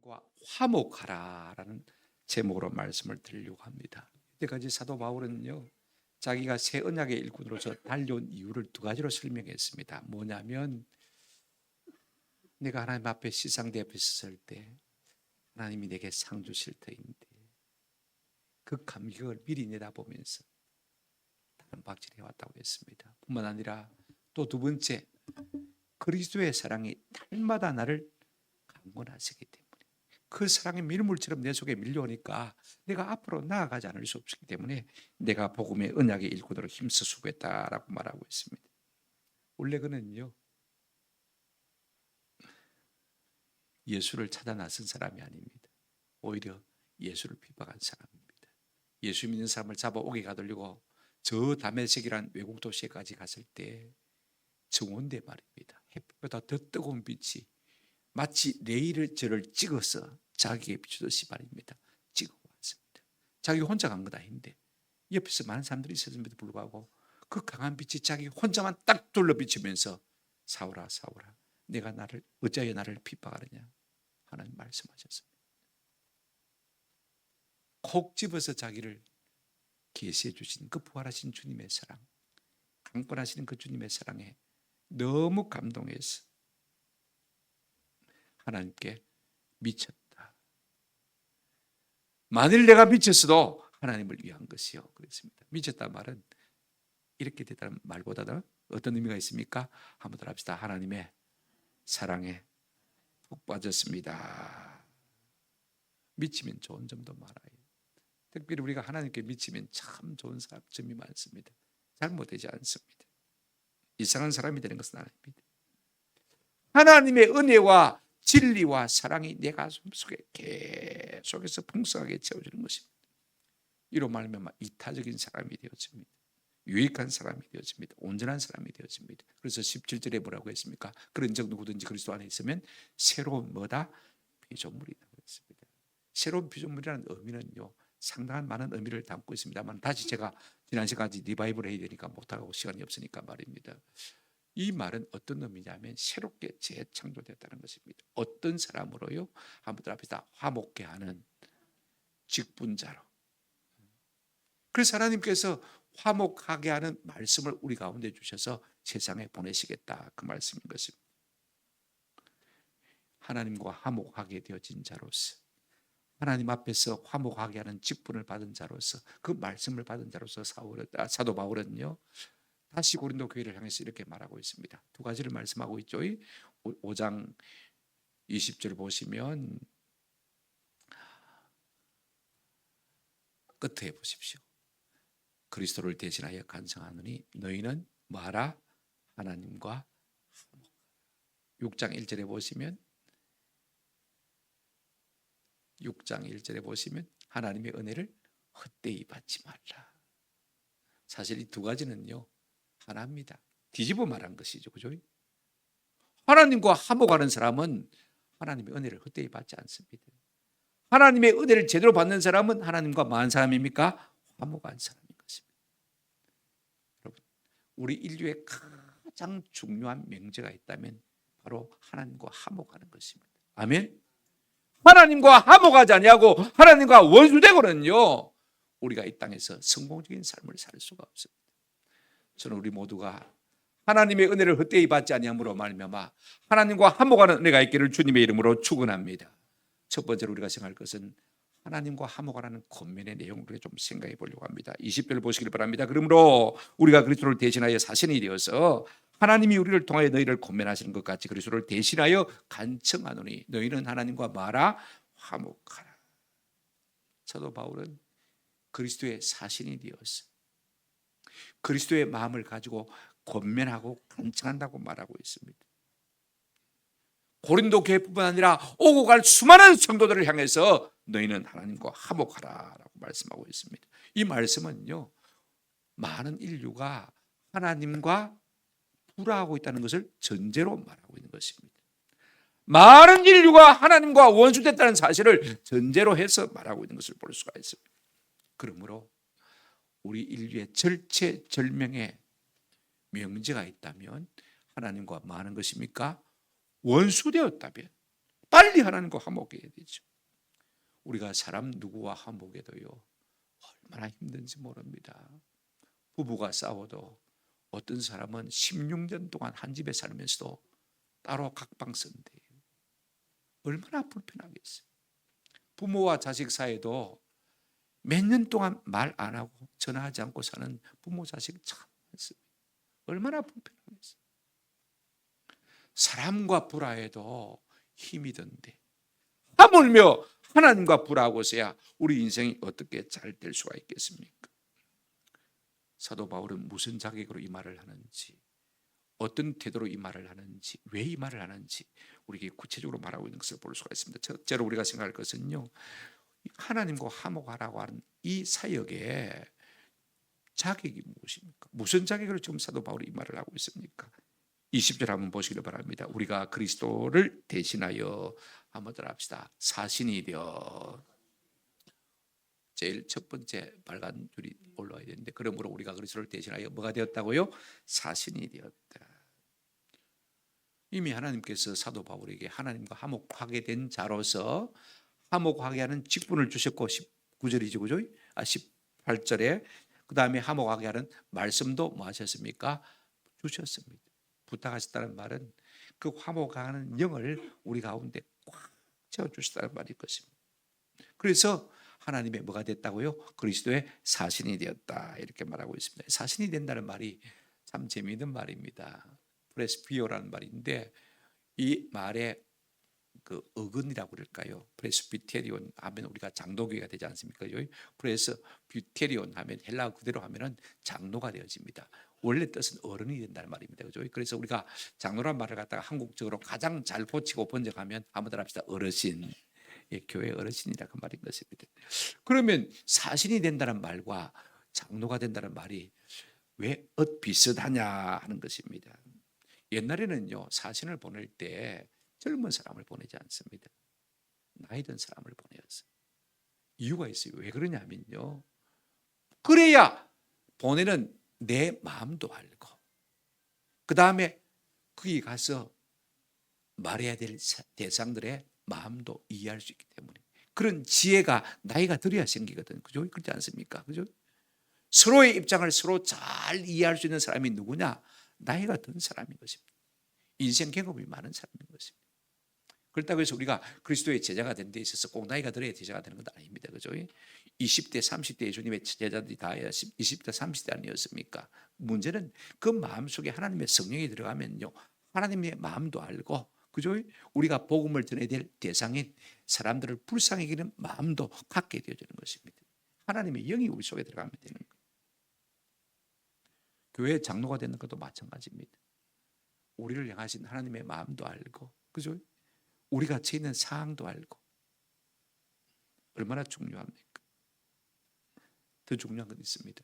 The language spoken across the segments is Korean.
하나님과 화목하라라는 제목으로 말씀을 드리려고 합니다. 이때까지 사도 바울은요, 자기가 새 언약의 일꾼으로서 달려온 이유를 두 가지로 설명했습니다. 뭐냐면 내가 하나님 앞에 시상대 앞에 섰을 때 하나님이 내게 상 주실 터인데 그 감격을 미리 내다보면서 다른 박질해 왔다고 했습니다. 뿐만 아니라 또 두 번째, 그리스도의 사랑이 날마다 나를 강권하시기 때문에 그 사랑의 밀물처럼 내 속에 밀려오니까 내가 앞으로 나아가지 않을 수 없기 때문에 내가 복음의 언약의 일꾼으로 힘써 수고했다라고 말하고 있습니다. 원래 그는요, 예수를 찾아 나선 사람이 아닙니다. 오히려 예수를 핍박한 사람입니다. 예수 믿는 사람을 잡아 옥에 가두려고 저 다메섹이란 외국 도시에까지 갔을 때 정원대 말입니다. 햇빛보다 더 뜨거운 빛이 마치 레이저를 찍어서 자기에게 비추듯이 말입니다. 찍어왔습니다. 자기 혼자 간 건 아닌데 옆에서 많은 사람들이 있었음에도 불구하고 그 강한 빛이 자기 혼자만 딱 둘러 비추면서 사울아 사울아 내가 나를 어찌하여 나를 핍박하느냐 하나님 말씀하셨습니다. 콕 집어서 자기를 계시해 주신 그 부활하신 주님의 사랑, 강권하시는 그 주님의 사랑에 너무 감동해서 하나님께 미쳤다. 만일 내가 미쳤어도 하나님을 위한 것이요. 그랬습니다. 미쳤다 말은 이렇게 됐다는 말보다는 어떤 의미가 있습니까? 한번 더 합시다. 하나님의 사랑에 푹 빠졌습니다. 미치면 좋은 점도 많아요. 특별히 우리가 하나님께 미치면 참 좋은 점이 많습니다. 잘못되지 않습니다. 이상한 사람이 되는 것은 아닙니다. 하나님의 은혜와 진리와 사랑이 내 가슴 속에 계속해서 풍성하게 채워지는 것입니다. 이로 말하면 이타적인 사람이 되어집니다. 유익한 사람이 되어집니다. 온전한 사람이 되어집니다. 그래서 17절에 뭐라고 했습니까? 그런 적 누구든지 그리스도 안에 있으면 새로운 뭐다? 피조물이다 그랬습니다. 새로운 피조물이라는 의미는요, 상당한 많은 의미를 담고 있습니다만 다시 제가 지난 시간까지 리바이벌 해야 되니까 못하고 시간이 없으니까 말입니다. 이 말은 어떤 의미냐면 새롭게 재창조됐다는 것입니다. 어떤 사람으로요? 한번 앞에다 화목케 하는 직분자로. 그래서 하나님께서 화목하게 하는 말씀을 우리 가운데 주셔서 세상에 보내시겠다 그 말씀인 것입니다. 하나님과 화목하게 되어진 자로서 하나님 앞에서 화목하게 하는 직분을 받은 자로서 그 말씀을 받은 자로서 사도 바울은요 다시 고린도 교회를 향해서 이렇게 말하고 있습니다. 두 가지를 말씀하고 있죠. 5장 20절 보시면 끝에 보십시오. 그리스도를 대신하여 간청하노니 너희는 뭐하라? 하나님과 화목하라. 6장 1절에 보시면 하나님의 은혜를 헛되이 받지 말라. 사실 이 두 가지는요 하나입니다. 뒤집어 말한 것이죠. 그죠? 하나님과 화목하는 사람은 하나님의 은혜를 헛되이 받지 않습니다. 하나님의 은혜를 제대로 받는 사람은 하나님과 뭐한 사람입니까? 화목한 사람인 것입니다. 여러분, 우리 인류의 가장 중요한 명제가 있다면 바로 하나님과 화목하는 것입니다. 아멘. 하나님과 화목하지 아니하고 하나님과 원수되고는요 우리가 이 땅에서 성공적인 삶을 살 수가 없습니다. 저는 우리 모두가 하나님의 은혜를 헛되이 받지 아니함으로 말미암아 하나님과 화목하는 은혜가 있기를 주님의 이름으로 축원합니다. 첫 번째로 우리가 생각할 것은 하나님과 화목하라는 권면의 내용을 좀 생각해 보려고 합니다. 20절 보시길 바랍니다. 그러므로 우리가 그리스도를 대신하여 사신이 되어서 하나님이 우리를 통하여 너희를 권면하시는 것 같이 그리스도를 대신하여 간청하노니 너희는 하나님과 말아 화목하라. 사도 바울은 그리스도의 사신이 되어서 그리스도의 마음을 가지고 권면하고 간청한다고 말하고 있습니다. 고린도 교회뿐만 아니라 오고 갈 수많은 성도들을 향해서 너희는 하나님과 화목하라라고 말씀하고 있습니다. 이 말씀은요 많은 인류가 하나님과 불화하고 있다는 것을 전제로 말하고 있는 것입니다. 많은 인류가 하나님과 원수됐다는 사실을 전제로 해서 말하고 있는 것을 볼 수가 있습니다. 그러므로 우리 인류의 절체절명의 명제가 있다면 하나님과 뭐 하는 것입니까? 원수되었다면 빨리 하나님과 화목해야 되죠. 우리가 사람 누구와 화목해도요 얼마나 힘든지 모릅니다. 부부가 싸워도 어떤 사람은 16년 동안 한 집에 살면서도 따로 각방 쓴대요. 얼마나 불편하겠어요. 부모와 자식 사이도 몇 년 동안 말 안 하고 전화하지 않고 사는 부모 자식 참 많습니다. 얼마나 불편하겠어요. 사람과 불화해도 힘이 든데 하물며 하나님과 불화하고서야 우리 인생이 어떻게 잘 될 수가 있겠습니까? 사도 바울은 무슨 자격으로 이 말을 하는지, 어떤 태도로 이 말을 하는지, 왜 이 말을 하는지 우리에게 구체적으로 말하고 있는 것을 볼 수가 있습니다. 첫째로 우리가 생각할 것은요, 하나님과 화목하라고 하는 이 사역의 자격이 무엇입니까? 무슨 자격으로 지금 사도 바울이 이 말을 하고 있습니까? 20절 한번 보시기를 바랍니다. 우리가 그리스도를 대신하여 한번 합시다. 사신이 되어, 제일 첫 번째 빨간 줄이 올라와야 되는데, 그러므로 우리가 그리스도를 대신하여 뭐가 되었다고요? 사신이 되었다. 이미 하나님께서 사도 바울에게 하나님과 화목하게 된 자로서 화목하게 하는 직분을 주셨고, 19절이죠, 그죠? 18절에 그 다음에 화목하게 하는 말씀도 뭐 하셨습니까? 주셨습니다. 부탁하셨다는 말은 그 화목하는 영을 우리 가운데 꽉 채워주셨다는 말일 것입니다. 그래서 하나님의 뭐가 됐다고요? 그리스도의 사신이 되었다, 이렇게 말하고 있습니다. 사신이 된다는 말이 참 재미있는 말입니다. 프레스비오라는 말인데, 이 말의 그 어근이라고 그럴까요? 프레스비테리온 하면 우리가 장로교회가 되지 않습니까? 프레스비테리온 하면 헬라어 그대로 하면은 장로가 되어집니다. 원래 뜻은 어른이 된다는 말입니다. 그죠? 그래서 우리가 장로란 말을 갖다가 한국적으로 가장 잘 고치고 번역하면 한번 합시다. 어르신. 예, 교회 어르신이라 그 말인 것입니다. 그러면 사신이 된다는 말과 장로가 된다는 말이 왜 비슷하냐 하는 것입니다. 옛날에는요, 사신을 보낼 때 젊은 사람을 보내지 않습니다. 나이 든 사람을 보내었어요. 이유가 있어요. 왜 그러냐면요, 그래야 보내는 내 마음도 알고, 그 다음에 거기 가서 말해야 될 대상들의 마음도 이해할 수 있기 때문에, 그런 지혜가 나이가 들어야 생기거든. 그죠? 그렇지 않습니까? 그죠? 서로의 입장을 서로 잘 이해할 수 있는 사람이 누구냐? 나이가 든 사람인 것입니다. 인생 경험이 많은 사람인 것입니다. 그렇다고 해서 우리가 그리스도의 제자가 된 데 있어서 꼭 나이가 들어야 제자가 되는 건 아닙니다. 그죠? 20대, 30대 예수님의 제자들이 다 20대, 30대 아니었습니까? 문제는 그 마음속에 하나님의 성령이 들어가면요, 하나님의 마음도 알고, 그죠? 우리가 복음을 전해야 될 대상인 사람들을 불쌍히 여기는 마음도 갖게 되어지는 것입니다. 하나님의 영이 우리 속에 들어가면 되는 거예요. 교회 장로가 되는 것도 마찬가지입니다. 우리를 향하신 하나님의 마음도 알고, 그죠? 우리가 처해 있는 상황도 알고. 얼마나 중요합니까? 더 중요한 건 있습니다.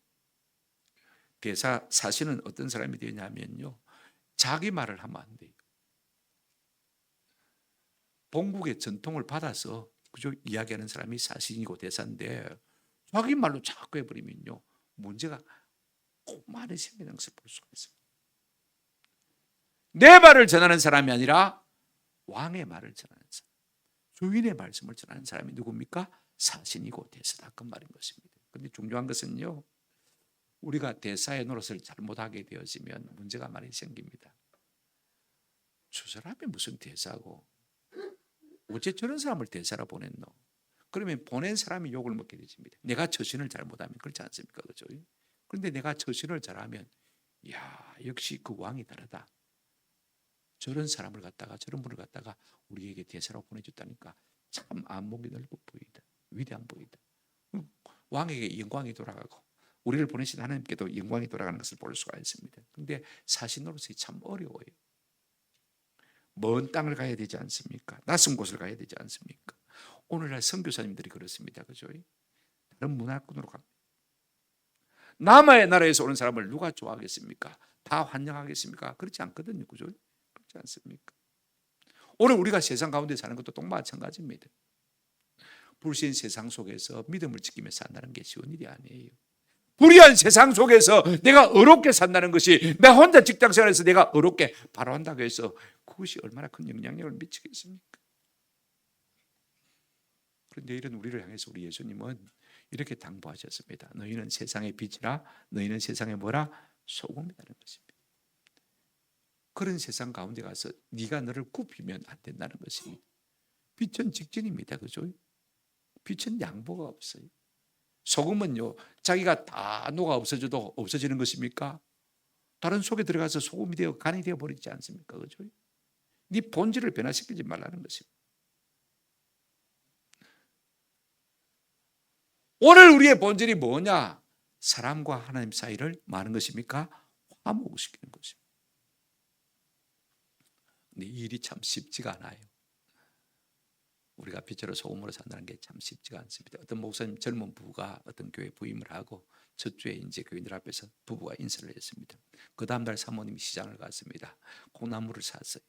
대사 사실은 어떤 사람이 되냐면요, 자기 말을 하면 안 돼요. 본국의 전통을 받아서, 그죠? 이야기하는 사람이 사신이고 대사인데, 자기 말로 자꾸 해버리면요, 문제가 꼭 많이 생기는 것을 볼 수가 있습니다. 내 말을 전하는 사람이 아니라 왕의 말을 전하는 사람, 주인의 말씀을 전하는 사람이 누굽니까? 사신이고 대사다, 그 말인 것입니다. 그런데 중요한 것은요, 우리가 대사의 노릇을 잘못하게 되어지면 문제가 많이 생깁니다. 저 사람이 무슨 대사고, 어째 저런 사람을 대사로 보냈노? 그러면 보낸 사람이 욕을 먹게 되십니다. 내가 처신을 잘못하면. 그렇지 않습니까? 그렇죠? 그런데 내가 처신을 잘하면, 야, 역시 그 왕이 다르다. 저런 사람을 갖다가, 저런 분을 갖다가 우리에게 대사로 보내줬다니까 참 안목이 넓어 보이다, 위대한 보이다. 왕에게 영광이 돌아가고 우리를 보내신 하나님께도 영광이 돌아가는 것을 볼 수가 있습니다. 그런데 사신으로서 참 어려워요. 먼 땅을 가야 되지 않습니까? 낯선 곳을 가야 되지 않습니까? 오늘날 선교사님들이 그렇습니다. 그죠? 다른 문화권으로 갑니다. 남의 나라에서 오는 사람을 누가 좋아하겠습니까? 다 환영하겠습니까? 그렇지 않거든요. 그죠? 그렇지 않습니까? 오늘 우리가 세상 가운데 사는 것도 또 마찬가지입니다. 불신 세상 속에서 믿음을 지키며 산다는 게 쉬운 일이 아니에요. 불의한 세상 속에서 내가 어렵게 산다는 것이, 나 혼자 직장생활에서 내가 어렵게 바로 한다고 해서 그것이 얼마나 큰 영향력을 미치겠습니까? 그런데 이런 우리를 향해서 우리 예수님은 이렇게 당부하셨습니다. 너희는 세상의 빛이라, 너희는 세상의 뭐라? 소금이라는 것입니다. 그런 세상 가운데 가서 네가 너를 굽히면 안 된다는 것입니다. 빛은 직진입니다. 그죠? 빛은 양보가 없어요. 소금은요, 자기가 다 녹아 없어져도 없어지는 것입니까? 다른 속에 들어가서 소금이 되어 간이 되어 버리지 않습니까? 그죠? 네 본질을 변화시키지 말라는 것입니다. 오늘 우리의 본질이 뭐냐? 사람과 하나님 사이를 많은 것입니까? 화목시키는 것입니다. 근데 이 일이 참 쉽지가 않아요. 우리가 빛으로 소금으로 산다는 게 참 쉽지가 않습니다. 어떤 목사님 젊은 부부가 어떤 교회 부임을 하고 첫 주에 이제 교인들 앞에서 부부가 인사를 했습니다. 그 다음날 사모님이 시장을 갔습니다. 콩나물을 샀어요.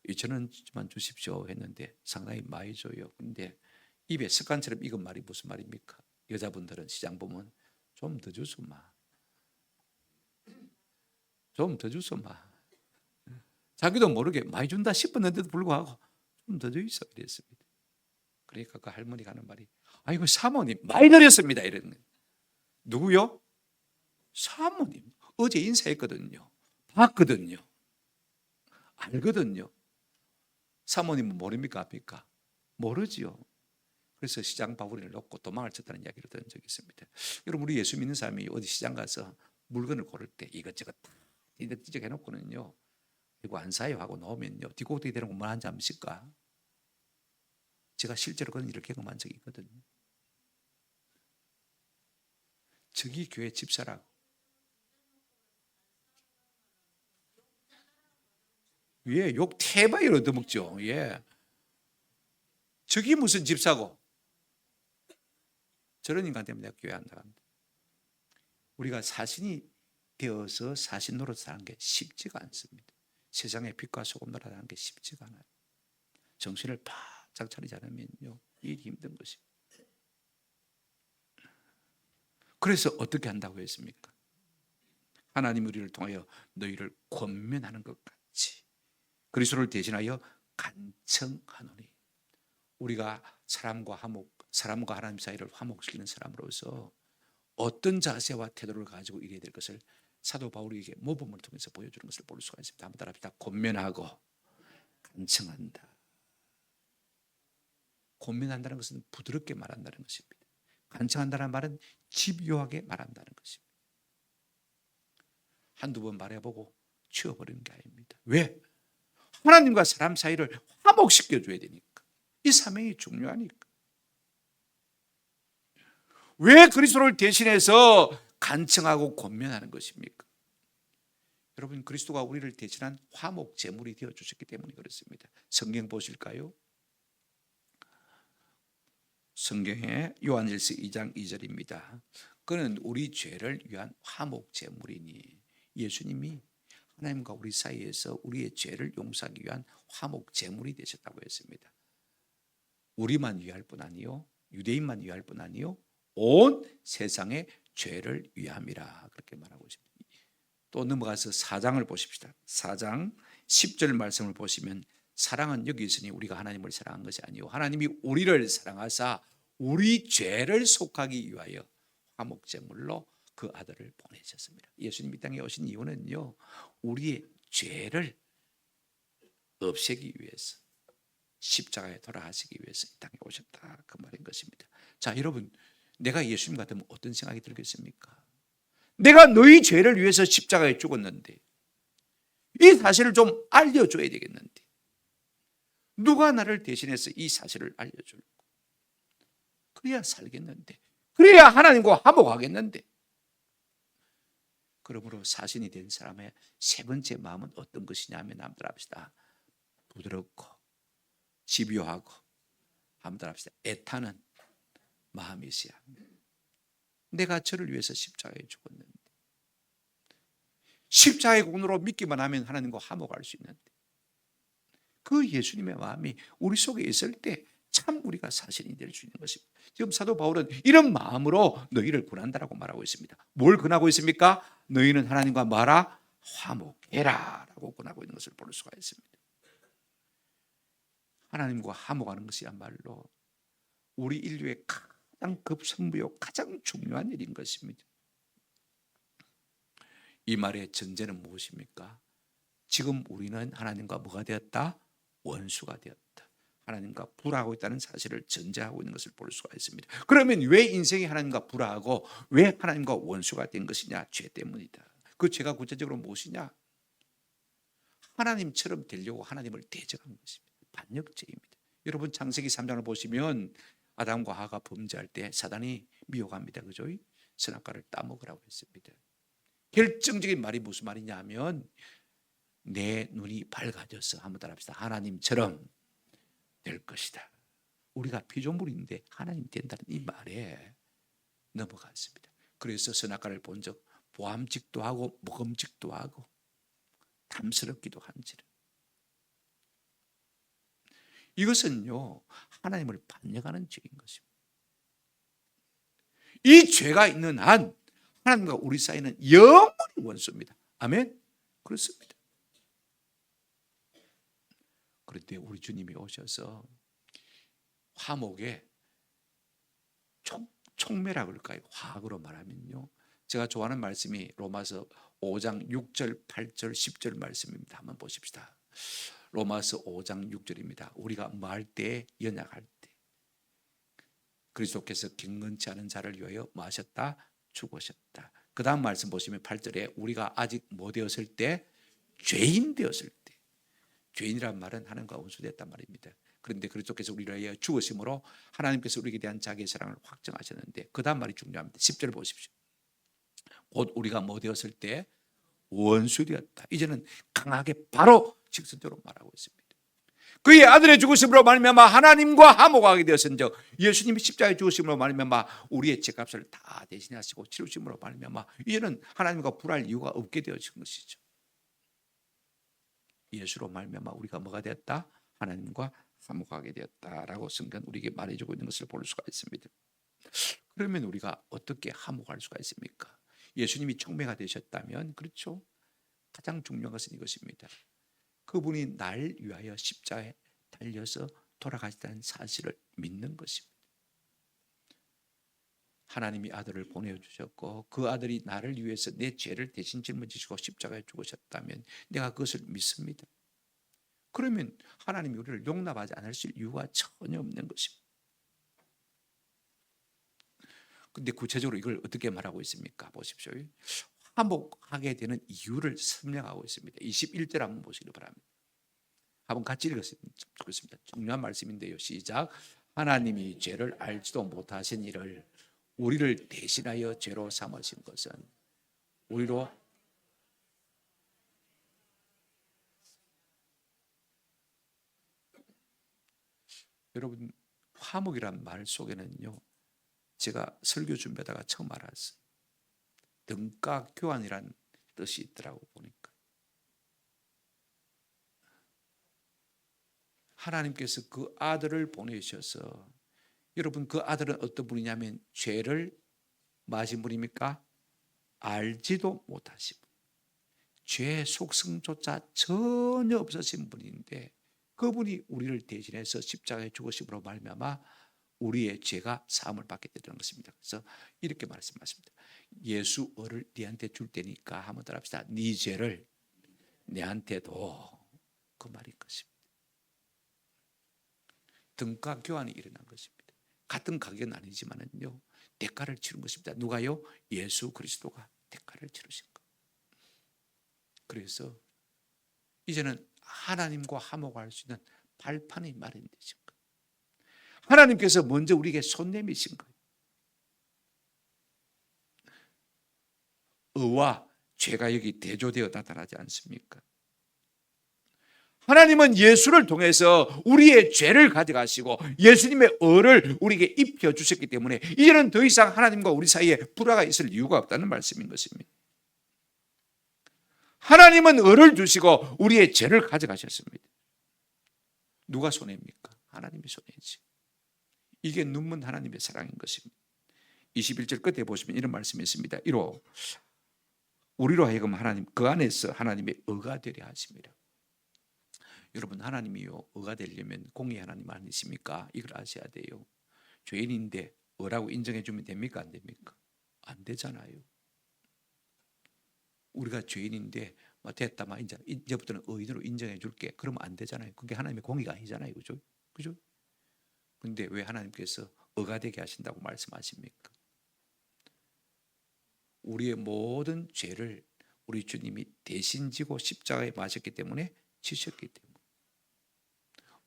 2,000원만 주십시오 했는데 상당히 많이 줘요. 근데 입에 습관처럼 익은 말이 무슨 말입니까? 여자분들은 시장 보면 좀 더 주소 마. 좀 더 주소 마. 자기도 모르게 많이 준다 싶었는데도 불구하고 좀 더 줘 있어 이랬습니다. 그러니까 그 할머니가 하는 말이 아이고 사모님 많이 드렸습니다 이러는 거예요. 누구요? 사모님. 어제 인사했거든요. 봤거든요. 알거든요. 사모님은 모릅니까? 압니까? 모르지요. 그래서 시장 바구니를 놓고 도망을 쳤다는 이야기를 들은 적이 있습니다. 여러분 우리 예수 믿는 사람이 어디 시장 가서 물건을 고를 때 이것저것 다 띠적띠적 해놓고는요. 이거 안 사요 하고 놓으면요. 뒤고 어떻게 되는 거 뭐 하는지 아십니까? 제가 실제로 그런 일을 경험한 적이 있거든요. 저기 교회 집사라고. 예, 욕 태바이로 얻어먹죠. 예. 저기 무슨 집사고. 저런 인간 때문에 내가 교회 안 나간다. 우리가 사신이 되어서 사신 노릇 하는 게 쉽지가 않습니다. 세상의 빛과 소금 노릇 하는 게 쉽지가 않아요. 정신을 바짝 차리지 않으면요. 일이 힘든 것입니다. 그래서 어떻게 한다고 했습니까? 하나님 우리를 통하여 너희를 권면하는 것 같이 그리스도를 대신하여 간청하노니. 우리가 사람과 하나님 사이를 화목시키는 사람으로서 어떤 자세와 태도를 가지고 일해야 될 것을 사도 바울에게 모범을 통해서 보여주는 것을 볼 수가 있습니다. 한번 따라합시다. 권면하고 간청한다. 권면한다는 것은 부드럽게 말한다는 것입니다. 간청한다는 말은 집요하게 말한다는 것입니다. 한두 번 말해보고 치워버리는 게 아닙니다. 왜? 하나님과 사람 사이를 화목시켜줘야 되니까. 이 사명이 중요하니까. 왜 그리스도를 대신해서 간청하고 권면하는 것입니까? 여러분 그리스도가 우리를 대신한 화목 제물이 되어주셨기 때문에 그렇습니다. 성경 보실까요? 성경에 요한일서 2장 2절입니다. 그는 우리 죄를 위한 화목 제물이니. 예수님이 하나님과 우리 사이에서 우리의 죄를 용서하기 위한 화목 제물이 되셨다고 했습니다. 우리만 위할 뿐 아니요, 유대인만 위할 뿐 아니요, 온 세상의 죄를 위함이라 그렇게 말하고 있습니다. 또 넘어가서 4장을 보십시다. 4장 10절 말씀을 보시면 사랑은 여기 있으니 우리가 하나님을 사랑한 것이 아니요 하나님이 우리를 사랑하사 우리 죄를 속하기 위하여 화목제물로 그 아들을 보내셨습니다. 예수님이 땅에 오신 이유는요, 우리의 죄를 없애기 위해서 십자가에 돌아가시기 위해서 이 땅에 오셨다 그 말인 것입니다. 자 여러분, 내가 예수님 같으면 어떤 생각이 들겠습니까? 내가 너희 죄를 위해서 십자가에 죽었는데 이 사실을 좀 알려줘야 되겠는데 누가 나를 대신해서 이 사실을 알려줄까? 그래야 살겠는데, 그래야 하나님과 화목하겠는데. 그러므로 사신이 된 사람의 세 번째 마음은 어떤 것이냐 하면 남들 합시다. 부드럽고 집요하고 함들 합시다. 애타는 마음이 있어야 합니다. 내가 저를 위해서 십자가에 죽었는데, 십자가의 공로로 믿기만 하면 하나님과 화목할 수 있는데, 그 예수님의 마음이 우리 속에 있을 때 참 우리가 사신이 될 수 있는 것입니다. 지금 사도 바울은 이런 마음으로 너희를 권한다라고 말하고 있습니다. 뭘 권하고 있습니까? 너희는 하나님과 뭐하라? 화목해라 라고 권하고 있는 것을 볼 수가 있습니다. 하나님과 화목하는 것이야말로 우리 인류의 가장 급선무요 가장 중요한 일인 것입니다. 이 말의 전제는 무엇입니까? 지금 우리는 하나님과 뭐가 되었다? 원수가 되었다. 하나님과 불화하고 있다는 사실을 전제하고 있는 것을 볼 수가 있습니다. 그러면 왜 인생이 하나님과 불화하고 왜 하나님과 원수가 된 것이냐? 죄 때문이다. 그 죄가 구체적으로 무엇이냐? 하나님처럼 되려고 하나님을 대적한 것입니다. 반역죄입니다. 여러분 창세기 3장을 보시면 아담과 하가 범죄할 때 사단이 미혹합니다. 그죠? 선악과를 따먹으라고 했습니다. 결정적인 말이 무슨 말이냐 하면 내 눈이 밝아져서 한번 따라합시다. 하나님처럼 될 것이다. 우리가 피조물인데 하나님 된다는 이 말에 넘어갔습니다. 그래서 선악과를 본 적 보암직도 하고 먹음직도 하고 탐스럽기도 한지라. 이것은요 하나님을 반역하는 죄인 것입니다. 이 죄가 있는 한 하나님과 우리 사이는 영원히 원수입니다. 아멘? 그렇습니다. 그런데 우리 주님이 오셔서 화목에 총매라 그럴까요? 화학으로 말하면요. 제가 좋아하는 말씀이 로마서 5장 6절, 8절, 10절 말씀입니다. 한번 보십시다. 로마서 5장 6절입니다. 우리가 뭐 할 때? 연약할 때. 그리스도께서 경건치 않은 자를 위하여 뭐 하셨다? 죽으셨다. 그 다음 말씀 보시면 8절에 우리가 아직 뭐 되었을 때? 죄인 되었을 때. 죄인이란 말은 하나님과 원수됐단 말입니다. 그런데 그리스도께서 우리를 위하여 죽으심으로 하나님께서 우리에게 대한 자기의 사랑을 확정하셨는데 그 다음 말이 중요합니다. 10절 보십시오. 곧 우리가 뭐 되었을 때? 원수 되었다. 이제는 강하게 바로 직선적으로 말하고 있습니다. 그의 아들의 죽으심으로 말미암아 하나님과 화목하게 되었은즉 예수님이 십자가에 죽으심으로 말미암아 우리의 죄값을 다 대신하시고 치르심으로 말미암아 이제는 하나님과 불할 이유가 없게 되어진 것이죠. 예수로 말미암아 우리가 뭐가 되었다? 하나님과 화목하게 되었다라고 성경 우리에게 말해주고 있는 것을 볼 수가 있습니다. 그러면 우리가 어떻게 화목할 수가 있습니까? 예수님이 총매가 되셨다면 그렇죠. 가장 중요한 것은 이것입니다. 그분이 날 위하여 십자가에 달려서 돌아가셨다는 사실을 믿는 것입니다. 하나님이 아들을 보내주셨고 그 아들이 나를 위해서 내 죄를 대신 짊어지시고 십자가에 죽으셨다면 내가 그것을 믿습니다. 그러면 하나님이 우리를 용납하지 않으실 이유가 전혀 없는 것입니다. 근데 구체적으로 이걸 어떻게 말하고 있습니까? 보십시오. 화목하게 되는 이유를 설명하고 있습니다. 21절 한번 보시기 바랍니다. 한번 같이 읽겠습니다. 중요한 말씀인데요. 시작. 하나님이 죄를 알지도 못하신 이를 우리를 대신하여 죄로 삼으신 것은 우리로 여러분 화목이란 말 속에는요. 제가 설교 준비하다가 처음 알았어요. 등가 교환이란 뜻이 있더라고 보니까. 하나님께서 그 아들을 보내셔서 여러분 그 아들은 어떤 분이냐면 죄를 마신 분입니까? 알지도 못하신 분. 죄의 속성조차 전혀 없으신 분인데 그분이 우리를 대신해서 십자가에 죽으심으로 말미암아 우리의 죄가 사함을 받게 되는 것입니다. 그래서 이렇게 말씀하십니다. 예수 어를 네한테 줄 테니까 한번 따라합시다. 네 죄를 내한테도 그 말인 것입니다. 등가 교환이 일어난 것입니다. 같은 가격은 아니지만은요 대가를 치른 것입니다. 누가요? 예수 그리스도가 대가를 치르신 것. 그래서 이제는 하나님과 화목할 수 있는 발판이 마련되신 것. 하나님께서 먼저 우리에게 손 내미신 거예요. 의와 죄가 여기 대조되어 나타나지 않습니까? 하나님은 예수를 통해서 우리의 죄를 가져가시고 예수님의 의를 우리에게 입혀주셨기 때문에 이제는 더 이상 하나님과 우리 사이에 불화가 있을 이유가 없다는 말씀인 것입니다. 하나님은 의를 주시고 우리의 죄를 가져가셨습니다. 누가 손해입니까? 하나님이 손해지. 이게 눈먼 하나님의 사랑인 것입니다. 21절 끝에 보시면 이런 말씀이 있습니다. 이로 우리로 하여금 하나님 그 안에서 하나님의 의가 되려 하심이라. 여러분 하나님이요 의가 되려면 공의 하나님 아니십니까? 이걸 아셔야 돼요. 죄인인데 의라고 인정해 주면 됩니까? 안 됩니까? 안 되잖아요. 우리가 죄인인데 됐다, 이제부터는 의인으로 인정해 줄게. 그러면 안 되잖아요. 그게 하나님의 공의가 아니잖아요. 그죠? 그죠? 근데 왜 하나님께서 의가 되게 하신다고 말씀하십니까? 우리의 모든 죄를 우리 주님이 대신 지고 십자가에 마셨기 때문에, 지셨기 때문에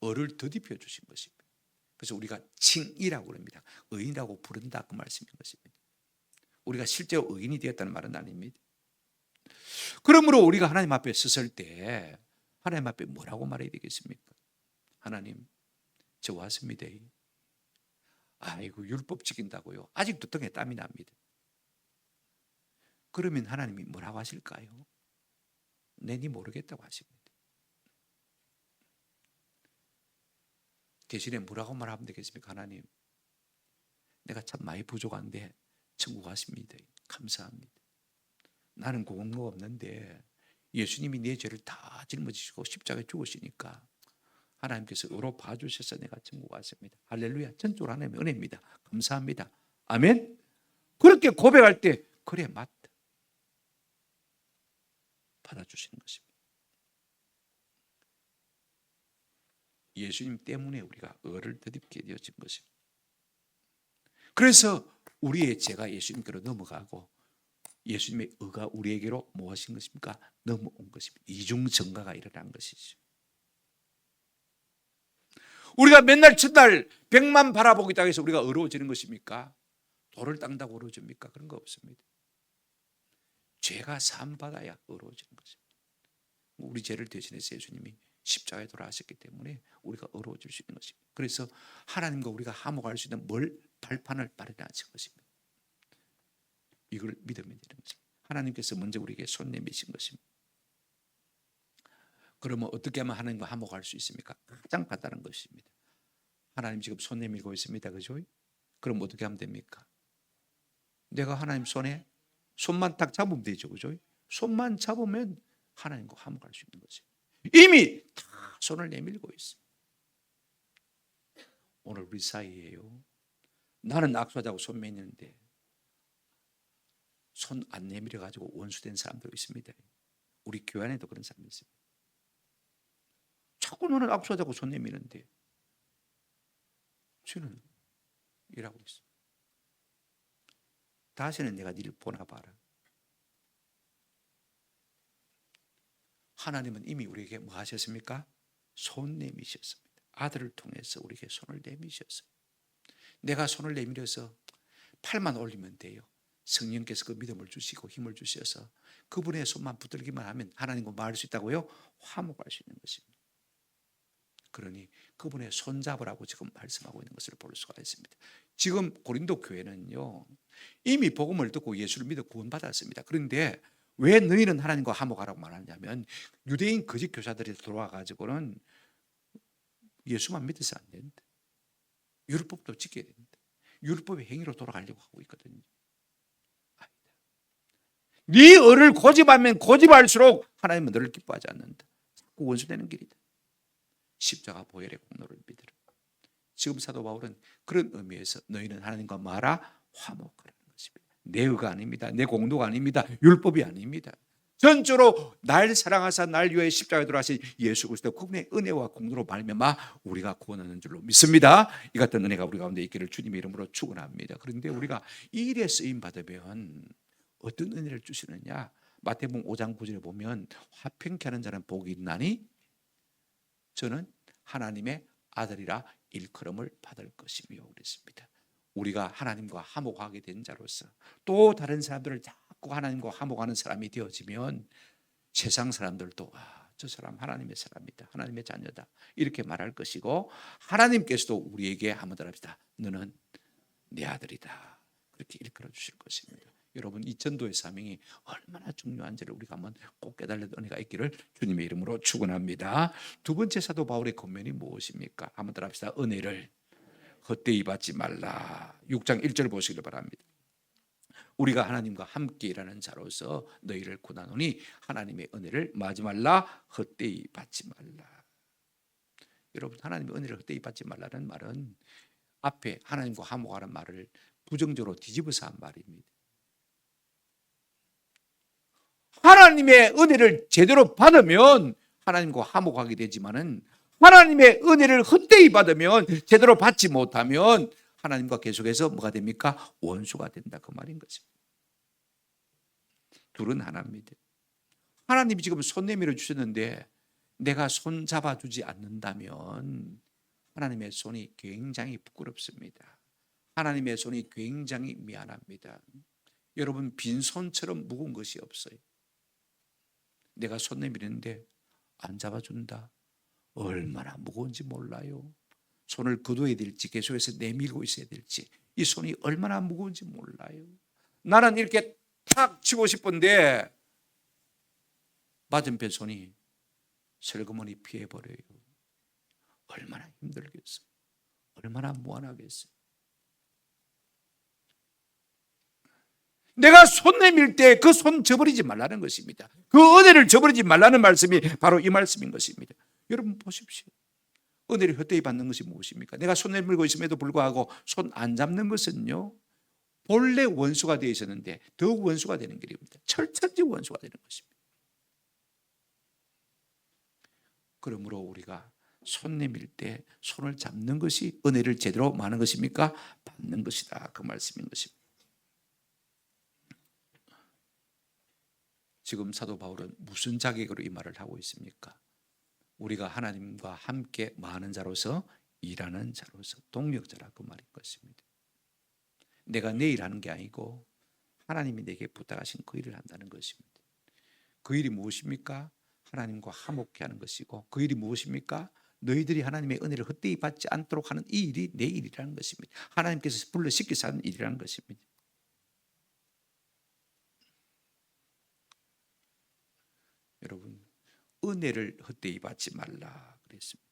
의를 더입혀 주신 것입니다. 그래서 우리가 칭의라고 그럽니다. 의인이라고 부른다, 그 말씀인 것입니다. 우리가 실제로 의인이 되었다는 말은 아닙니다. 그러므로 우리가 하나님 앞에 섰을 때 하나님 앞에 뭐라고 말해야 되겠습니까? 하나님, 저 왔습니다. 아이고, 율법 지킨다고요? 아직도 등에 땀이 납니다. 그러면 하나님이 뭐라고 하실까요? 내니 모르겠다고 하십니다. 대신에 뭐라고 말하면 되겠습니까? 하나님, 내가 참 많이 부족한데 천국 갔습니다. 감사합니다. 나는 공로가 없는데 예수님이 내 죄를 다 짊어지시고 십자가에 죽으시니까 하나님께서 의로 봐주셔서 내가 천국 왔습니다. 할렐루야. 전적으로 하나님의 은혜입니다. 감사합니다. 아멘. 그렇게 고백할 때 그래, 맞다, 받아주시는 것입니다. 예수님 때문에 우리가 의를 덧입게 되어진 것입니다. 그래서 우리의 죄가 예수님께로 넘어가고 예수님의 의가 우리에게로 무엇인 것입니까? 넘어온 것입니다. 이중전가가 일어난 것이죠. 우리가 맨날 첫날 100만 바라보겠다고 해서 우리가 의로워지는 것입니까? 돌을 닦는다고 의로워집니까? 그런 거 없습니다. 죄가 사함받아야 의로워지는 것입니다. 우리 죄를 대신해서 예수님이 십자가에 돌아가셨기 때문에 우리가 의로워질 수 있는 것입니다. 그래서 하나님과 우리가 화목할 수 있는 발판을 마련하신 것입니다. 이걸 믿으면 되는 것입니다. 하나님께서 먼저 우리에게 손 내미신 것입니다. 그러면 어떻게 하면 하나님과 화목할 수 있습니까? 가장 간단한 것입니다. 하나님 지금 손 내밀고 있습니다. 그죠? 그럼 어떻게 하면 됩니까? 내가 하나님 손만 딱 잡으면 되죠. 그죠? 손만 잡으면 하나님과 화목할 수 있는 거죠. 이미 다 손을 내밀고 있어요. 오늘 우리 사이에요, 나는 악수하자고 손 내미는데 손 안 내밀어 가지고 원수된 사람도 있습니다. 우리 교회 안에도 그런 사람이 있습니다. 자꾸 너는 악수하자고 손 내미는데 저는 일하고 있어. 다시는 내가 니를 보나 봐라. 하나님은 이미 우리에게 뭐 하셨습니까? 손 내미셨습니다. 아들을 통해서 우리에게 손을 내미셨어요. 내가 손을 내밀어서 팔만 올리면 돼요. 성령께서 그 믿음을 주시고 힘을 주셔서 그분의 손만 붙들기만 하면 하나님과 말할 수 있다고요? 화목할 수 있는 것입니다. 그러니 그분의 손잡으라고 지금 말씀하고 있는 것을 볼 수가 있습니다. 지금 고린도 교회는요, 이미 복음을 듣고 예수를 믿어 구원받았습니다. 그런데 왜 너희는 하나님과 화목하라고 말하냐면, 유대인 거짓 교사들이 들어와 가지고는 예수만 믿어서 안 된다, 율법도 지켜야 된다, 율법의 행위로 돌아가려고 하고 있거든요. 아니다. 네 의를 고집하면 고집할수록 하나님은 너를 기뻐하지 않는다. 자꾸 원수되는 길이다. 십자가 보혈의 공로를 믿으라. 지금 사도 바울은 그런 의미에서 너희는 하나님과 말아 화목하라는 것입니다. 내 의가 아닙니다. 내 공도가 아닙니다. 율법이 아닙니다. 전적으로 날 사랑하사 날 위해 십자가에 돌아가신 예수 그리스도 그분의 은혜와 공로로 말미암아 우리가 구원하는 줄로 믿습니다. 이 같은 은혜가 우리 가운데 있기를 주님의 이름으로 축원합니다. 그런데 우리가 이 일에 쓰임 받으면 어떤 은혜를 주시느냐? 마태복음 5장 9절에 보면 화평케 하는 자는 복이 있나니 저는 하나님의 아들이라 일컬음을 받을 것이며 그랬습니다. 우리가 하나님과 화목하게 된 자로서 또 다른 사람들을 자꾸 하나님과 화목하는 사람이 되어지면 세상 사람들도 저 사람 하나님의 사람이다, 하나님의 자녀다, 이렇게 말할 것이고, 하나님께서도 우리에게 한마디로 합시다. 너는 내 아들이다, 그렇게 일컬어 주실 것입니다. 여러분, 이 전도의 사명이 얼마나 중요한지를 우리가 한번 꼭 깨달는 은혜가 있기를 주님의 이름으로 축원합니다. 두 번째 사도 바울의 권면이 무엇입니까? 한번 따라합시다. 은혜를 헛되이 받지 말라. 6장 1절 보시길 바랍니다. 우리가 하나님과 함께 일하는 자로서 너희를 고난하노니 하나님의 은혜를 마지 말라, 헛되이 받지 말라. 여러분, 하나님의 은혜를 헛되이 받지 말라는 말은 앞에 하나님과 화목하는 말을 부정적으로 뒤집어서 한 말입니다. 하나님의 은혜를 제대로 받으면 하나님과 화목하게 되지만은 하나님의 은혜를 헛되이 받으면 제대로 받지 못하면 하나님과 계속해서 뭐가 됩니까? 원수가 된다 그 말인 것입니다. 둘은 하나입니다. 하나님이 지금 손 내밀어 주셨는데 내가 손 잡아주지 않는다면 하나님의 손이 굉장히 부끄럽습니다. 하나님의 손이 굉장히 미안합니다. 여러분 빈손처럼 무거운 것이 없어요. 내가 손 내밀었는데 안 잡아준다. 얼마나 무거운지 몰라요. 손을 거둬야 될지 계속해서 내밀고 있어야 될지 이 손이 얼마나 무거운지 몰라요. 나는 이렇게 탁 치고 싶은데 맞은편 손이 슬그머니 피해버려요. 얼마나 힘들겠어요. 얼마나 무안하겠어요. 내가 손 내밀 때 그 손 저버리지 말라는 것입니다. 그 은혜를 저버리지 말라는 말씀이 바로 이 말씀인 것입니다. 여러분 보십시오. 은혜를 헛되이 받는 것이 무엇입니까? 내가 손 내밀고 있음에도 불구하고 손 안 잡는 것은요, 본래 원수가 되어 있었는데 더욱 원수가 되는 길입니다. 철천지 원수가 되는 것입니다. 그러므로 우리가 손 내밀 때 손을 잡는 것이 은혜를 제대로 많은 것입니까? 받는 것이다 그 말씀인 것입니다. 지금 사도 바울은 무슨 자격으로 이 말을 하고 있습니까? 우리가 하나님과 함께 많은 자로서 일하는 자로서 동력자라 그 말인 것입니다. 내가 내 일하는 게 아니고 하나님이 내게 부탁하신 그 일을 한다는 것입니다. 그 일이 무엇입니까? 하나님과 화목케 하는 것이고 그 일이 무엇입니까? 너희들이 하나님의 은혜를 헛되이 받지 않도록 하는 이 일이 내 일이라는 것입니다. 하나님께서 불러시켜서 하는 일이라는 것입니다. 여러분 은혜를 헛되이 받지 말라 그랬습니다.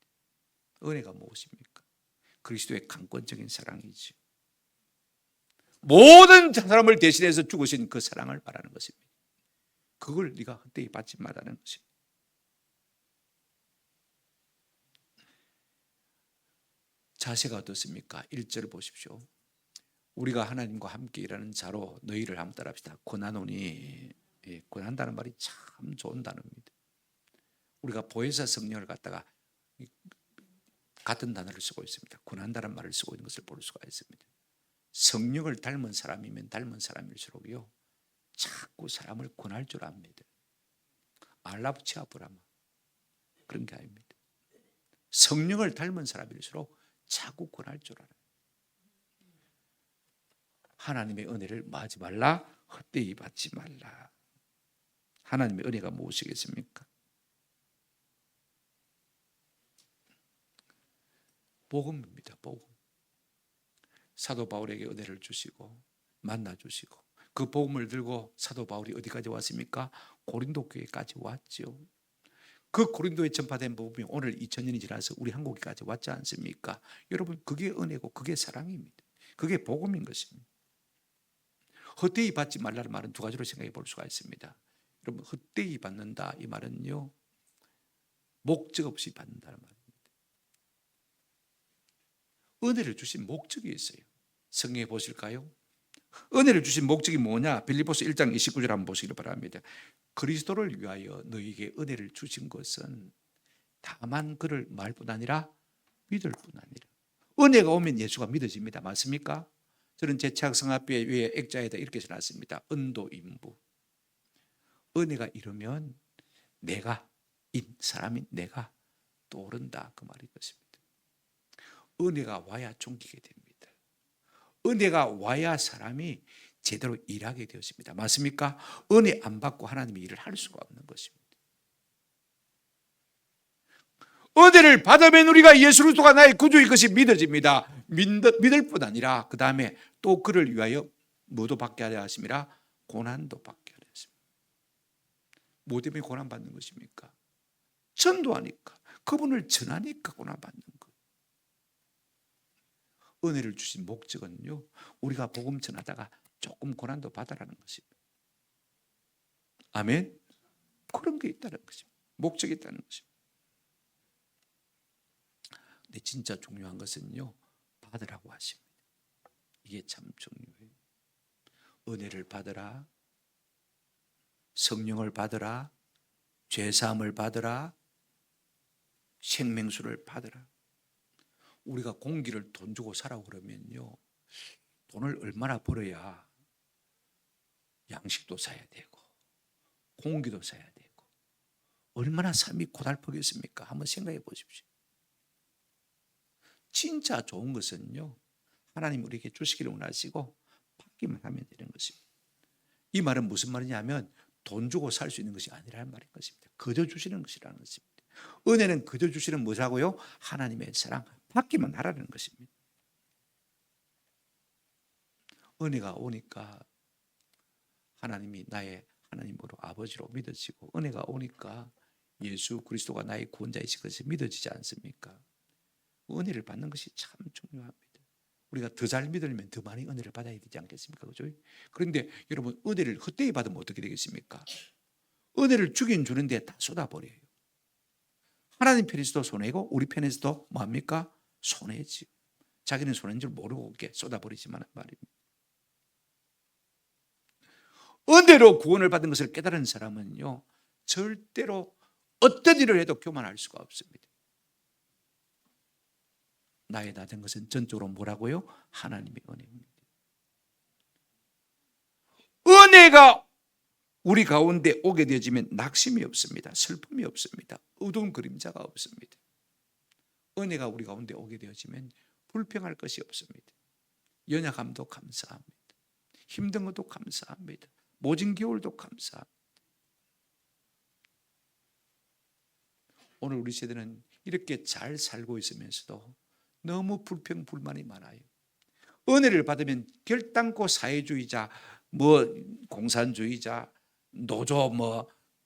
은혜가 무엇입니까? 그리스도의 강권적인 사랑이죠. 모든 사람을 대신해서 죽으신 그 사랑을 말하는 것입니다. 그걸 네가 헛되이 받지 말라는 것입니다. 자세가 어떻습니까? 1절 보십시오. 우리가 하나님과 함께 일하는 자로 너희를 한번 따라합시다. 권하노니, 권한다는 말이 참 좋은 단어입니다. 우리가 보혜사 성령을 갖다가 같은 단어를 쓰고 있습니다. 권한다는 말을 쓰고 있는 것을 볼 수가 있습니다. 성령을 닮은 사람이면 닮은 사람일수록요 자꾸 사람을 권할 줄 압니다. 알라부치 아브라마 그런 게 아닙니다. 성령을 닮은 사람일수록 자꾸 권할 줄 알아요. 하나님의 은혜를 마지 말라, 헛되이 받지 말라. 하나님의 은혜가 무엇이겠습니까? 복음입니다. 복음. 사도 바울에게 은혜를 주시고 만나 주시고 그 복음을 들고 사도 바울이 어디까지 왔습니까? 고린도 교회까지 왔죠. 그 고린도에 전파된 복음이 오늘 2000년이 지나서 우리 한국에까지 왔지 않습니까? 여러분 그게 은혜고 그게 사랑입니다. 그게 복음인 것입니다. 헛되이 받지 말라는 말은 두 가지로 생각해 볼 수가 있습니다. 여러분 헛되이 받는다 이 말은요 목적 없이 받는다는 말입니다. 은혜를 주신 목적이 있어요. 성경에 보실까요? 은혜를 주신 목적이 뭐냐? 빌립보서 1장 29절 한번 보시기를 바랍니다. 그리스도를 위하여 너희에게 은혜를 주신 것은 다만 그를 말뿐 아니라 믿을 뿐 아니라. 은혜가 오면 예수가 믿어집니다. 맞습니까? 저는 제 책 성합비에 위에 액자에다 이렇게 써놨습니다. 은도인부. 은혜가 이르면 내가 사람인 내가 떠오른다 그 말인 것입니다. 은혜가 와야 존귀게 됩니다. 은혜가 와야 사람이 제대로 일하게 되었습니다. 맞습니까? 은혜 안 받고 하나님의 일을 할 수가 없는 것입니다. 은혜를 받으면 우리가 예수 그리스도가 나의 구주인 것이 믿어집니다. 믿을 뿐 아니라 그 다음에 또 그를 위하여 뭐도 받게 하려 하심이라 고난도 받게 하려 하십니다. 뭐 때문에 고난받는 것입니까? 전도하니까 그분을 전하니까 고난받는 것. 은혜를 주신 목적은요 우리가 복음 전하다가 조금 고난도 받아라는 것입니다. 아멘. 그런 게 있다는 것입니다. 목적이 있다는 것입니다. 근데 진짜 중요한 것은요 받으라고 하십니다. 이게 참 중요해요. 은혜를 받으라, 성령을 받으라, 죄사함을 받으라, 생명수를 받으라. 우리가 공기를 돈 주고 사라고 그러면요, 돈을 얼마나 벌어야 양식도 사야 되고 공기도 사야 되고 얼마나 삶이 고달프겠습니까? 한번 생각해 보십시오. 진짜 좋은 것은요, 하나님 우리에게 주시기를 원하시고 받기만 하면 되는 것입니다. 이 말은 무슨 말이냐면 돈 주고 살 수 있는 것이 아니라는 말인 것입니다. 거저 주시는 것이라는 것입니다. 은혜는 거저 주시는 뭐라고요? 하나님의 사랑, 받기만 하라는 것입니다. 은혜가 오니까 하나님이 나의 하나님으로 아버지로 믿어지고, 은혜가 오니까 예수 그리스도가 나의 구원자이신 것이 믿어지지 않습니까? 은혜를 받는 것이 참 중요합니다. 우리가 더 잘 믿으려면 더 많이 은혜를 받아야 되지 않겠습니까? 그죠? 그런데 여러분, 은혜를 헛되이 받으면 어떻게 되겠습니까? 은혜를 주긴 주는데 다 쏟아버려요. 하나님 편에서도 손해고 우리 편에서도 뭡니까? 손해지. 자기는 손해인 줄 모르고 이렇게 쏟아버리지만 말입니다. 은혜로 구원을 받은 것을 깨달은 사람은요, 절대로 어떤 일을 해도 교만할 수가 없습니다. 나의 다 된 것은 전적으로 뭐라고요? 하나님의 은혜입니다. 은혜가 우리 가운데 오게 되어지면 낙심이 없습니다. 슬픔이 없습니다. 어두운 그림자가 없습니다. 은혜가 우리 가운데 오게 되어지면 불평할 것이 없습니다. 연약함도 감사합니다. 힘든 것도 감사합니다. 모진 겨울도 감사합니다. 오늘 우리 세대는 이렇게 잘 살고 있으면서도 너무 불평 불만이 많아요. 은혜를 받으면 결단코 사회주의자, 공산주의자, 노조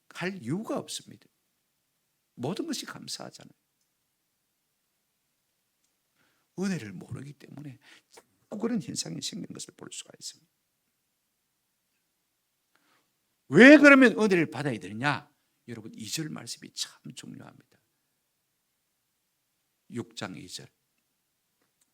할 이유가 없습니다. 모든 것이 감사하잖아요. 은혜를 모르기 때문에 자꾸 그런 현상이 생긴 것을 볼 수가 있습니다. 왜 그러면 은혜를 받아야 되느냐? 여러분, 2절 말씀이 참 중요합니다. 6장 2절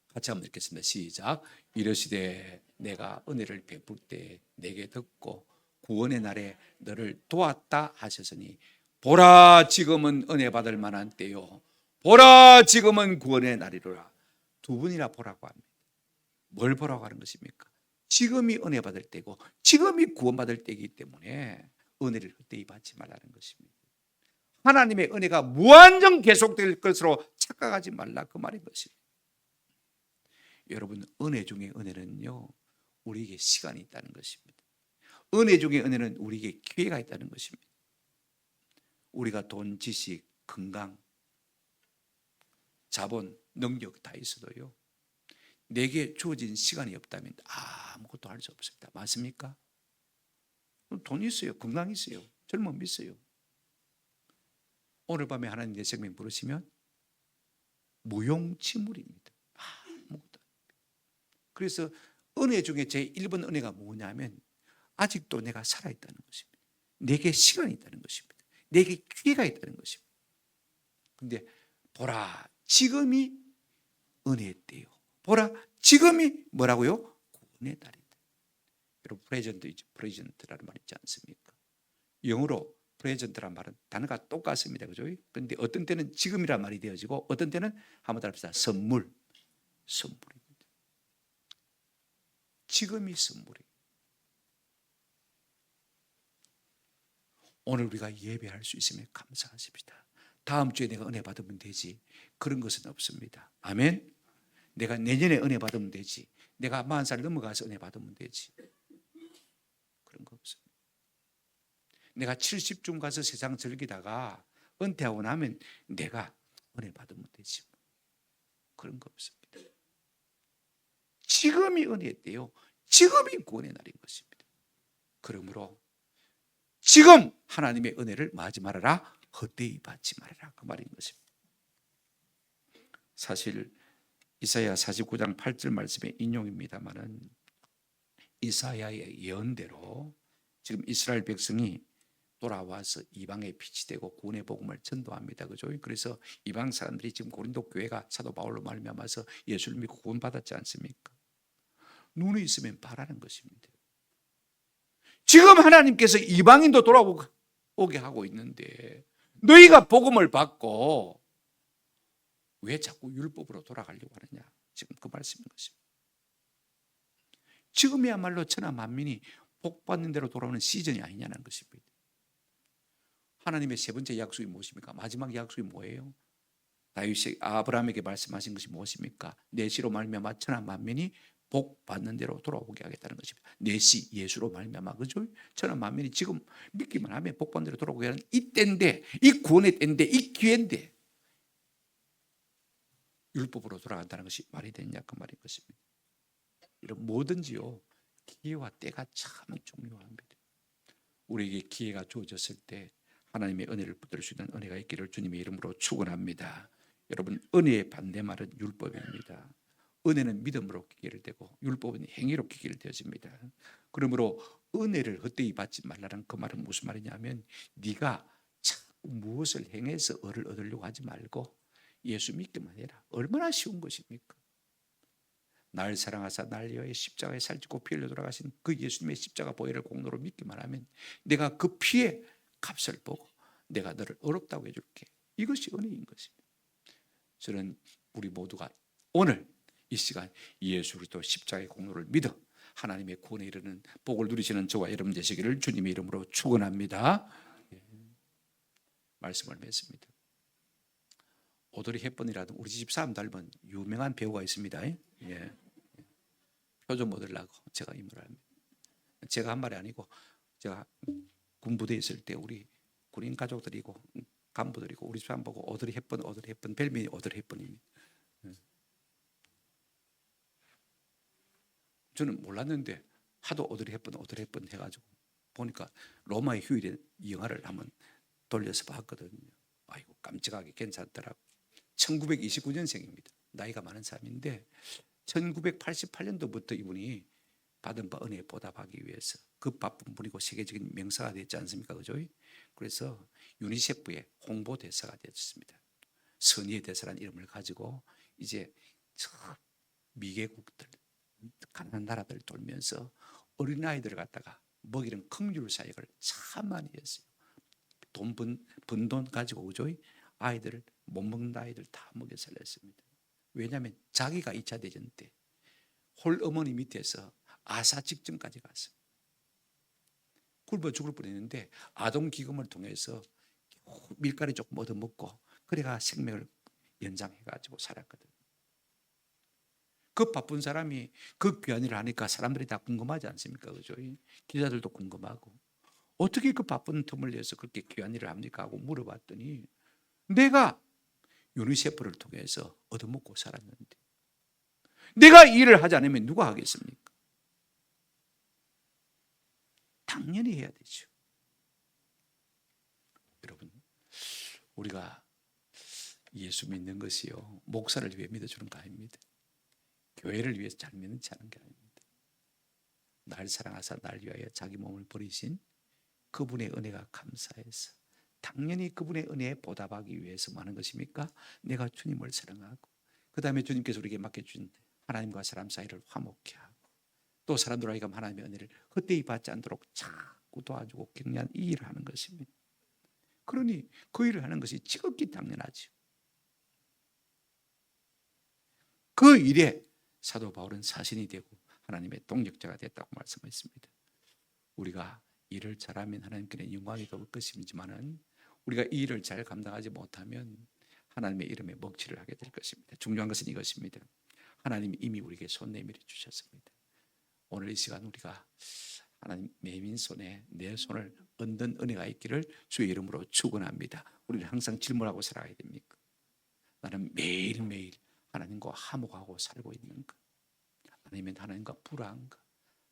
같이 한번 읽겠습니다. 시작. 이르시되 내가 은혜를 베풀 때 내게 듣고 구원의 날에 너를 도왔다 하셨으니 보라 지금은 은혜 받을 만한 때요, 보라 지금은 구원의 날이로라. 두 분이나 보라고 합니다. 뭘 보라고 하는 것입니까? 지금이 은혜 받을 때고 지금이 구원받을 때이기 때문에 은혜를 헛되이 받지 말라는 것입니다. 하나님의 은혜가 무한정 계속될 것으로 착각하지 말라, 그 말인 것입니다. 여러분, 은혜 중에 은혜는요, 우리에게 시간이 있다는 것입니다. 은혜 중에 은혜는 우리에게 기회가 있다는 것입니다. 우리가 돈, 지식, 건강, 자본, 능력 다 있어도요, 내게 주어진 시간이 없다면 아무것도 할 수 없습니다. 맞습니까? 돈이 있어요, 건강이 있어요, 젊음이 있어요. 오늘 밤에 하나님 내 생명 부르시면 무용지물입니다. 아무것도. 그래서 은혜 중에 제 1번 은혜가 뭐냐면 아직도 내가 살아있다는 것입니다. 내게 시간이 있다는 것입니다. 내게 기회가 있다는 것입니다. 그런데 보라 지금이 은혜의 때요, 보라 지금이 뭐라고요? 구원의 날이다. 여러분, 프레젠트라는 말 있지 않습니까? 영어로 프레젠트란 말은 단어가 똑같습니다. 그죠? 그런데 어떤 때는 지금이란 말이 되어지고 어떤 때는 한번 더 합시다. 선물입니다. 지금이 선물이에요. 오늘 우리가 예배할 수 있으면 감사하십시다. 다음 주에 내가 은혜 받으면 되지, 그런 것은 없습니다. 아멘. 내가 내년에 은혜 받으면 되지, 내가 40살 넘어가서 은혜 받으면 되지, 그런 거 없습니다. 내가 70쯤 가서 세상 즐기다가 은퇴하고 나면 내가 은혜 받으면 되지, 그런 거 없습니다. 지금이 은혜의 때요, 지금이 구원의 날인 것입니다. 그러므로 지금 하나님의 은혜를 마지 말아라, 헛되이 받지 말아라, 그 말인 것입니다. 사실 이사야 49장 8절 말씀의 인용입니다만은 이사야의 예언대로 지금 이스라엘 백성이 돌아와서 이방에 빛이 되고 구원의 복음을 전도합니다. 그죠? 그래서 이방 사람들이 지금 고린도 교회가 사도 바울로 말미암아서 예수를 믿고 구원받았지 않습니까? 눈이 있으면 바라는 것입니다. 지금 하나님께서 이방인도 돌아오게 하고 있는데 너희가 복음을 받고 왜 자꾸 율법으로 돌아가려고 하느냐? 지금 그 말씀인 것입니다. 지금이야말로 천하 만민이 복받는 대로 돌아오는 시즌이 아니냐는 것입니다. 하나님의 세 번째 약속이 무엇입니까? 마지막 약속이 뭐예요? 다윗이 아브라함에게 말씀하신 것이 무엇입니까? 내 씨로 말미암아 천하 만민이 복 받는 대로 돌아오게 하겠다는 것입니다. 내 씨 예수로 말미암아, 그죠? 천하 만민이 지금 믿기만 하면 복 받는 대로 돌아오게 하는 이 때인데, 이 구원의 때인데, 이 기회인데 율법으로 돌아간다는 것이 말이 되느냐 그 말인 것입니다. 이런 뭐든지요 기회와 때가 참 중요합니다. 우리에게 기회가 주어졌을 때 하나님의 은혜를 붙들 수 있는 은혜가 있기를 주님의 이름으로 축원합니다. 여러분, 은혜의 반대말은 율법입니다. 은혜는 믿음으로 기계를 되고 율법은 행위로 기계를 되어집니다. 그러므로 은혜를 헛되이 받지 말라는 그 말은 무슨 말이냐면 네가 자꾸 무엇을 행해서 을을 얻으려고 하지 말고 예수 믿기만 해라. 얼마나 쉬운 것입니까? 날 사랑하사 날 위하여 십자가에 살찌고 피 흘려 돌아가신 그 예수님의 십자가 보혈을 공로로 믿기만 하면 내가 그 피의 값을 보고 내가 너를 어렵다고 해줄게. 이것이 은혜인 것입니다. 저는 우리 모두가 오늘 이 시간 예수 그리스도 십자가의 공로를 믿어 하나님의 구원에 이르는 복을 누리시는 저와 여러분 되시기를 주님의 이름으로 축원합니다. 말씀을 맺습니다. 오드리 헵번이라는 우리 집 사람 닮은 유명한 배우가 있습니다. 예. 표정 모델라고 제가 이 말을 합니다. 제가 한 말이 아니고 제가 군부대에 있을 때 우리 군인 가족들이고 간부들이고 우리 집 사람 보고 오드리 헵번 별명이 오드리 헵번입니다. 저는 몰랐는데 하도 오드리 헵번 해가지고 보니까 로마의 휴일에 이 영화를 한번 돌려서 봤거든요. 아이고 깜찍하게 괜찮더라고. 1929년생입니다. 나이가 많은 사람인데 1988년도부터 이분이 받은 바 은혜에 보답하기 위해서 그 바쁜 분이고 세계적인 명사가 됐지 않습니까? 그죠? 그래서 유니세프의 홍보 대사가 됐습니다. 선의의 대사라는 이름을 가지고 이제 미개국들 가난한 나라들 돌면서 어린아이들을 갖다가 먹이는 긍휼 사역을 참 많이 했어요. 번 돈 가지고 그죠? 아이들을 못 먹는 아이들 다 먹여 살렸습니다. 왜냐하면 자기가 2차 대전 때 홀 어머니 밑에서 아사 직전까지 갔어요. 굶어 죽을 뻔했는데 아동 기금을 통해서 밀가루 조금 얻어먹고 그래가 생명을 연장해가지고 살았거든요. 그 바쁜 사람이 그 귀한 일을 하니까 사람들이 다 궁금하지 않습니까? 그죠? 기자들도 궁금하고 어떻게 그 바쁜 틈을 내서 그렇게 귀한 일을 합니까? 하고 물어봤더니 내가 유니세프를 통해서 얻어먹고 살았는데 내가 이 일을 하지 않으면 누가 하겠습니까? 당연히 해야 되죠. 여러분, 우리가 예수 믿는 것이요 목사를 위해 믿어주는 거 아닙니다. 교회를 위해서 잘 믿는지 않은 게 아닙니다. 날 사랑하사 날 위하여 자기 몸을 버리신 그분의 은혜가 감사해서 당연히 그분의 은혜에 보답하기 위해서 뭐 하는 것입니까? 내가 주님을 사랑하고 그 다음에 주님께서 우리에게 맡겨준 하나님과 사람 사이를 화목케 하고 또 사람들에게 하나님의 은혜를 헛되이 받지 않도록 자꾸 도와주고 격려한 이 일을 하는 것입니다. 그러니 그 일을 하는 것이 지극히 당연하죠. 그 일에 사도 바울은 사신이 되고 하나님의 동력자가 됐다고 말씀했습니다. 우리가 일을 잘하면 하나님께는 영광이 될 것이지만은 우리가 이 일을 잘 감당하지 못하면 하나님의 이름에 먹칠을 하게 될 것입니다. 중요한 것은 이것입니다. 하나님이 이미 우리에게 손 내밀어 주셨습니다. 오늘 이 시간 우리가 하나님 매민 손에 내 손을 얹는 은혜가 있기를 주의 이름으로 축원합니다. 우리는 항상 질문하고 살아야 됩니까? 나는 매일매일 하나님과 화목하고 살고 있는가? 아니면 하나님과 불화한가?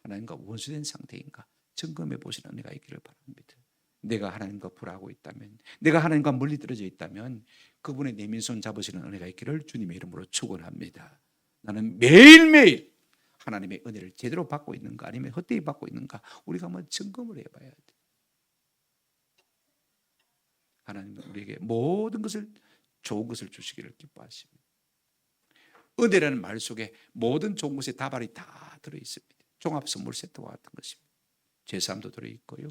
하나님과 원수된 상태인가? 점검해 보시는 은혜가 있기를 바랍니다. 내가 하나님과 불화하고 있다면, 내가 하나님과 멀리 떨어져 있다면 그분의 내민 손 잡으시는 은혜가 있기를 주님의 이름으로 축원합니다. 나는 매일매일 하나님의 은혜를 제대로 받고 있는가 아니면 헛되이 받고 있는가 우리가 한번 점검을 해봐야 돼. 하나님은 우리에게 모든 것을 좋은 것을 주시기를 기뻐하십니다. 은혜라는 말 속에 모든 좋은 것의 다발이 다 들어있습니다. 종합 선물 세트와 같은 것입니다. 죄사함도 들어있고요.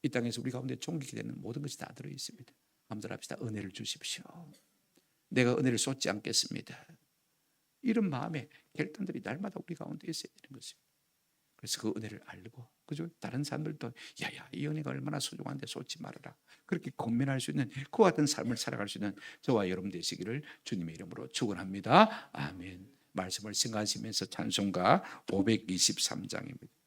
이 땅에서 우리 가운데 존귀케 되는 모든 것이 다 들어있습니다. 한번 합시다. 은혜를 주십시오. 내가 은혜를 쏟지 않겠습니다. 이런 마음의 결단들이 날마다 우리 가운데 있어야 되는 것입니다. 그래서 그 은혜를 알고, 그죠? 다른 사람들도 야야 이 은혜가 얼마나 소중한데 쏟지 말아라. 그렇게 고민할 수 있는 그와 같은 삶을 살아갈 수 있는 저와 여러분 되시기를 주님의 이름으로 축원합니다. 아멘. 말씀을 생각하시면서 찬송가 523장입니다.